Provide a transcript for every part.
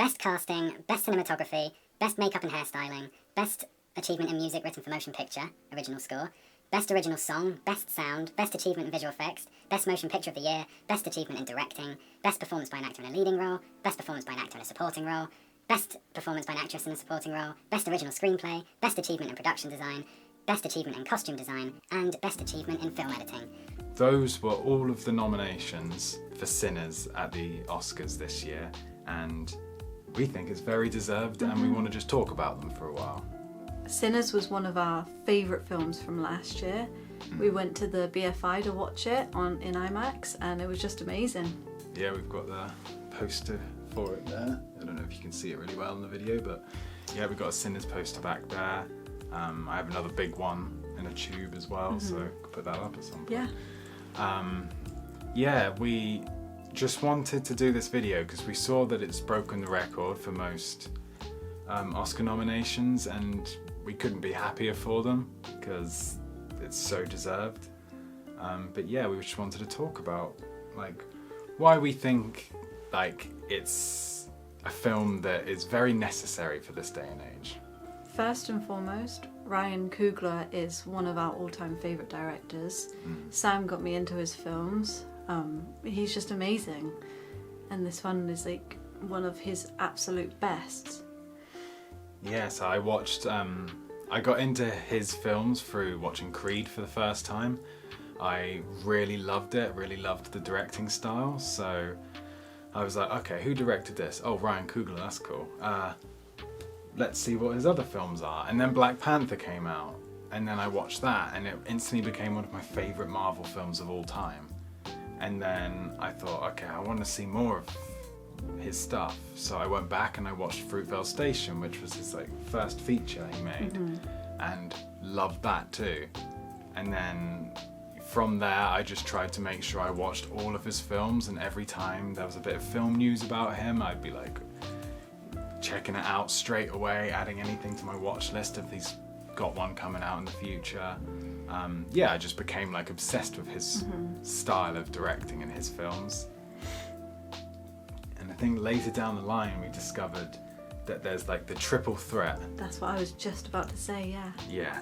Best Casting, Best Cinematography, Best Makeup and Hairstyling, Best Achievement in Music Written for Motion Picture, Original Score, Best Original Song, Best Sound, Best Achievement in Visual Effects, Best Motion Picture of the Year, Best Achievement in Directing, Best Performance by an Actor in a Leading Role, Best Performance by an Actor in a Supporting Role, Best Performance by an Actress in a Supporting Role, Best Original Screenplay, Best Achievement in Production Design, Best Achievement in Costume Design, and Best Achievement in Film Editing. Those were all of the nominations for Sinners at the Oscars this year, and we think it's very deserved, and we want to just talk about them for a while. Sinners was one of our favourite films from last year. We went to the BFI to watch it in IMAX, and it was just amazing. Yeah, we've got the poster for it there. I don't know if you can see it really well in the video, but yeah, we've got a Sinners poster back there. I have another big one in a tube as well, so I could put that up at some point. Yeah. We just wanted to do this video because we saw that it's broken the record for most Oscar nominations, and we couldn't be happier for them because it's so deserved. But yeah, we just wanted to talk about why we think it's a film that is very necessary for this day and age. First and foremost, Ryan Coogler is one of our all-time favourite directors. Sam got me into his films. He's just amazing, and this one is one of his absolute best. Yes, I watched. I got into his films through watching Creed for the first time. I really loved it. Really loved the directing style. So I was like, okay, who directed this? Oh, Ryan Coogler. That's cool. Let's see what his other films are. And then Black Panther came out, and then I watched that, and it instantly became one of my favourite Marvel films of all time. And then I thought, okay, I want to see more of his stuff. So I went back and I watched Fruitvale Station, which was his first feature he made, and loved that too. And then from there, I just tried to make sure I watched all of his films, and every time there was a bit of film news about him, I'd be checking it out straight away, adding anything to my watch list if he's got one coming out in the future. I just became obsessed with his style of directing in his films. And I think later down the line we discovered that there's the triple threat. That's what I was just about to say, yeah. Yeah.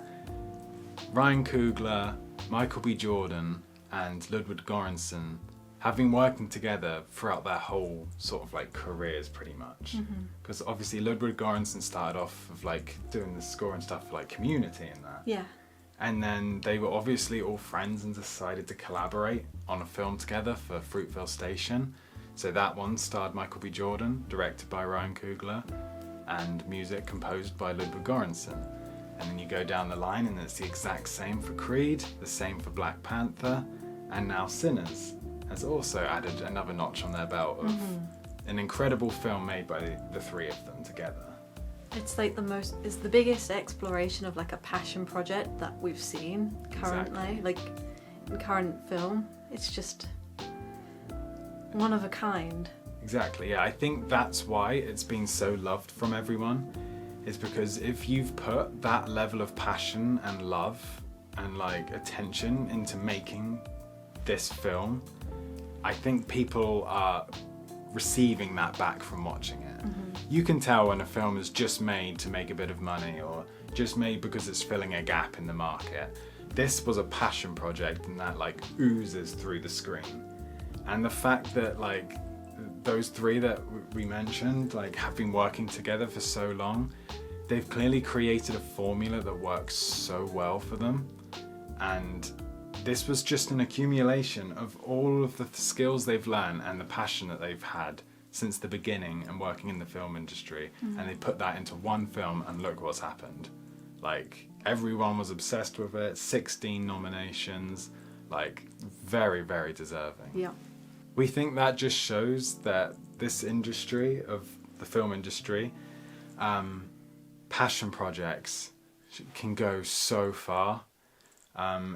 Ryan Coogler, Michael B. Jordan, and Ludwig Göransson have been working together throughout their whole sort of careers pretty much. Because obviously Ludwig Göransson started off of doing the score and stuff for Community and that. Yeah. And then they were obviously all friends and decided to collaborate on a film together for Fruitvale Station. So that one starred Michael B. Jordan, directed by Ryan Coogler, and music composed by Ludwig Göransson. And then you go down the line and it's the exact same for Creed, the same for Black Panther, and now Sinners has also added another notch on their belt of an incredible film made by the three of them together. It's it's the biggest exploration of a passion project that we've seen currently, in current film. It's just one of a kind. Exactly, yeah. I think that's why it's been so loved from everyone, is because if you've put that level of passion and love and attention into making this film, I think people are receiving that back from watching it. You can tell when a film is just made to make a bit of money or just made because it's filling a gap in the market. This was a passion project, and that oozes through the screen. And the fact that those three that we mentioned have been working together for so long, they've clearly created a formula that works so well for them. And this was just an accumulation of all of the skills they've learned and the passion that they've had since the beginning and working in the film industry. And they put that into one film, and look what's happened. Everyone was obsessed with it, 16 nominations, very, very deserving. Yeah. We think that just shows that this industry of the film industry, passion projects can go so far.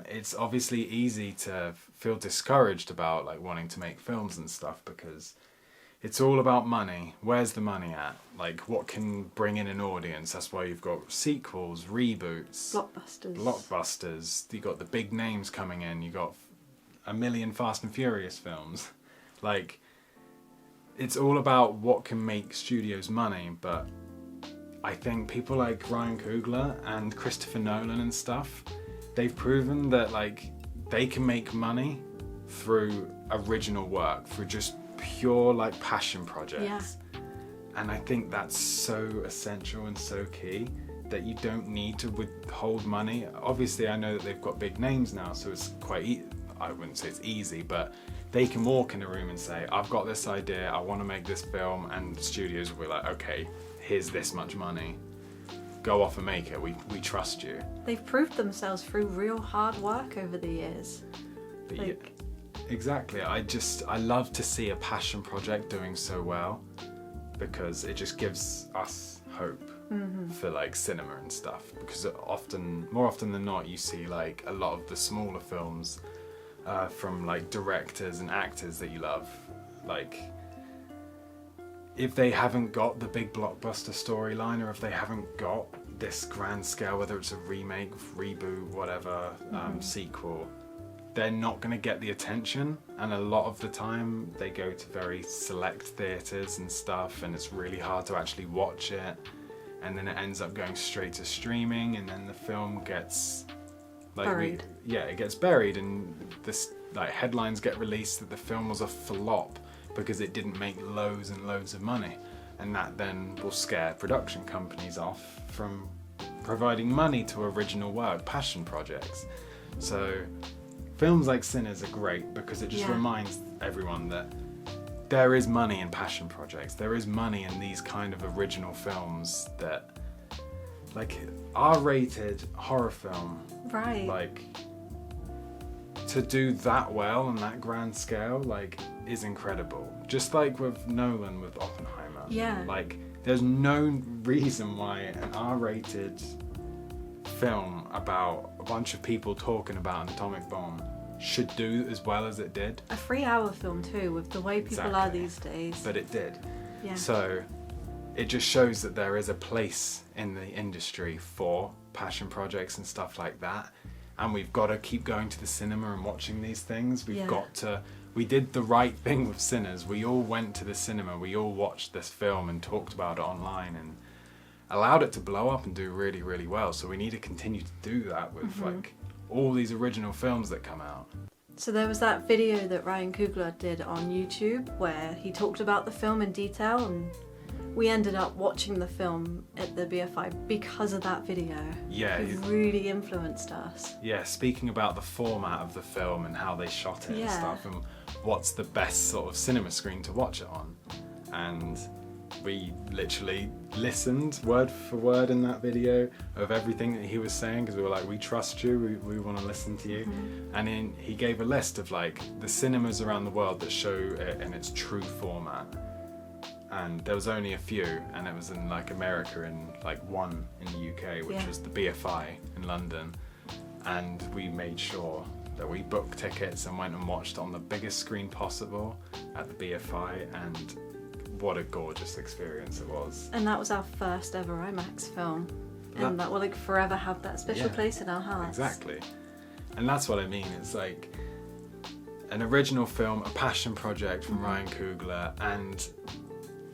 It's obviously easy to feel discouraged about wanting to make films and stuff because it's all about money. Where's the money at? What can bring in an audience? That's why you've got sequels, reboots, blockbusters. You got the big names coming in. You got a million Fast and Furious films. it's all about what can make studios money, but I think people like Ryan Coogler and Christopher Nolan and stuff, they've proven that like they can make money through original work, through just pure like passion projects. And I think that's so essential and so key, that you don't need to withhold money. Obviously, I know that they've got big names now, so it's quite I wouldn't say it's easy, but they can walk in a room and say, I've got this idea, I want to make this film, and studios will be like, okay, here's this much money, go off and make it, we trust you. They've proved themselves through real hard work over the years. But yeah, exactly. I love to see a passion project doing so well, because it just gives us hope for like cinema and stuff, because more often than not, you see like a lot of the smaller films from like directors and actors that you love, like if they haven't got the big blockbuster storyline, or if they haven't got this grand scale, whether it's a remake, reboot, whatever, sequel, they're not going to get the attention. And a lot of the time they go to very select theatres and stuff, and it's really hard to actually watch it, and then it ends up going straight to streaming, and then the film gets like buried. It gets buried, and this like headlines get released that the film was a flop because it didn't make loads and loads of money, and that then will scare production companies off from providing money to original work, passion projects. So films like Sinners are great because it just reminds everyone that there is money in passion projects. There is money in these kind of original films that, like, R-rated horror film, Right. like, to do that well on that grand scale, like, is incredible. Just like with Nolan with Oppenheimer. Yeah. Like, there's no reason why an R-rated film about a bunch of people talking about an atomic bomb should do as well as it did. A 3-hour film too, with the way people are Exactly. these days. But it did. Yeah. So it just shows that there is a place in the industry for passion projects and stuff like that. And we've got to keep going to the cinema and watching these things. We did the right thing with Sinners. We all went to the cinema. We all watched this film and talked about it online and allowed it to blow up and do really, really well. So we need to continue to do that with like all these original films that come out. So there was that video that Ryan Coogler did on YouTube where he talked about the film in detail, and we ended up watching the film at the BFI because of that video. Yeah. It really influenced us. Yeah, speaking about the format of the film and how they shot it and Yeah. stuff, and what's the best sort of cinema screen to watch it on. And we literally listened word for word in that video of everything that he was saying, because we were like, we trust you, we want to listen to you. And then he gave a list of like the cinemas around the world that show it in its true format. And there was only a few, and it was in like America and like one in the UK, which was the BFI in London. And we made sure that we booked tickets and went and watched on the biggest screen possible at the BFI, and what a gorgeous experience it was. And that was our first ever IMAX film. And that will like forever have that special place in our hearts. Exactly. And that's what I mean. It's like an original film, a passion project from Ryan Coogler, and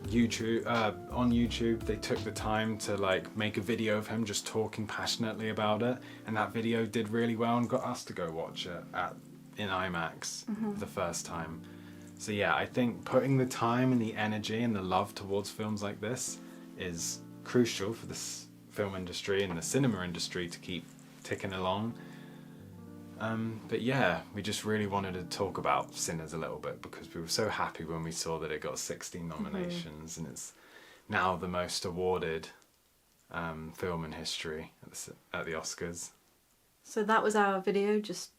on YouTube they took the time to like make a video of him just talking passionately about it, and that video did really well and got us to go watch it in IMAX for the first time. So yeah, I think putting the time and the energy and the love towards films like this is crucial for this film industry and the cinema industry to keep ticking along. But yeah, we just really wanted to talk about Sinners a little bit because we were so happy when we saw that it got 16 nominations and it's now the most awarded film in history at the Oscars. So that was our video, just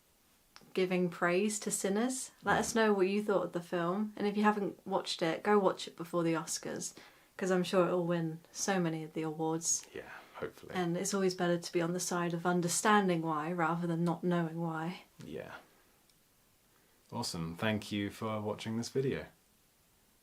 giving praise to Sinners. Let us know what you thought of the film, and if you haven't watched it, go watch it before the Oscars, because I'm sure it'll win so many of the awards. Yeah, hopefully. And it's always better to be on the side of understanding why rather than not knowing why. Yeah. Awesome. Thank you for watching this video.